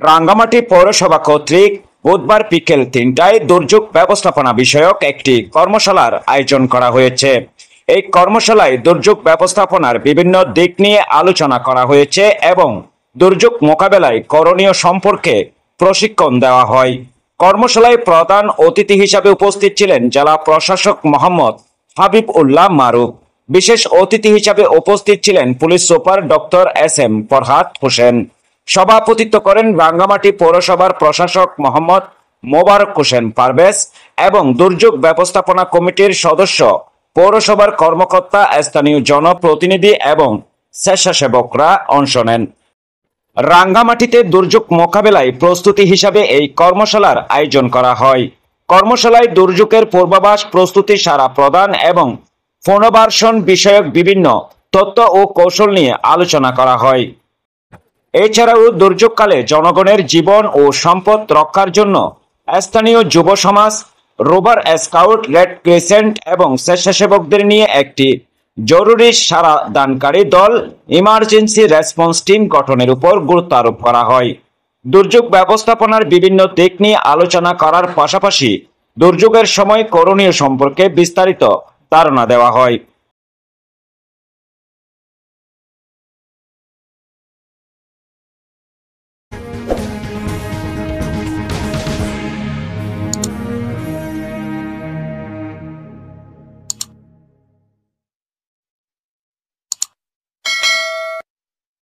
রাঙ্গামাটি পৌরসভা কর্তৃক বুধবার বিকেল ৩টায় দুর্যোগ ব্যবস্থাপনা বিষয়ক একটি কর্মশালার আয়োজন করা হয়েছে। এই কর্মশালায় দুর্যোগ ব্যবস্থাপনার বিভিন্ন দিক নিয়ে আলোচনা করা হয়েছে এবং দুর্যোগ মোকাবেলায় করণীয় সম্পর্কে প্রশিক্ষণ দেওয়া হয়। কর্মশালায় প্রধান অতিথি হিসাবে উপস্থিত ছিলেন জেলা প্রশাসক মোহাম্মদ হাবিব উল্লাহ মারুফ। বিশেষ অতিথি হিসাবে উপস্থিত ছিলেন police super doctor SM. Farhad Hossain. সভাপতিত্ব করেন রাঙ্গামাটি পৌরসভার প্রশাসক মোহাম্মদ মোবারক হোসেন পারভেজ এবং দুর্যোগ ব্যবস্থাপনা কমিটির সদস্য, পৌরসভার কর্মকর্তা, স্থানীয় জনপ্রতিনিধি এবং স্বেচ্ছাসেবকরা অংশ নেন। রাঙ্গামাটিতে দুর্যোগ মোকাবেলায় প্রস্তুতি হিসাবে এই কর্মশালার আয়োজন করা হয়। কর্মশালায় দুর্যোগের পূর্বাভাস, প্রস্তুতি, সারা প্রদান এবং পুনর্বাসন বিষয়ক বিভিন্ন তথ্য ও কৌশল নিয়ে আলোচনা করা হয়। এছাড়াও দুর্যোগকালে জনগণের জীবন ও সম্পদ রক্ষার জন্য স্থানীয় যুব সমাজ, রোভার স্কাউট, রেড ক্রিসেন্ট এবং স্বেচ্ছাসেবকদের নিয়ে একটি জরুরি সাড়া দানকারী দল, ইমার্জেন্সি রেসপন্স টিম গঠনের উপর গুরুত্ব আরোপ করা হয়। দুর্যোগ ব্যবস্থাপনার বিভিন্ন দিক নিয়ে আলোচনা করার পাশাপাশি দুর্যোগের সময় করণীয় সম্পর্কে বিস্তারিত ধারণা দেওয়া হয়।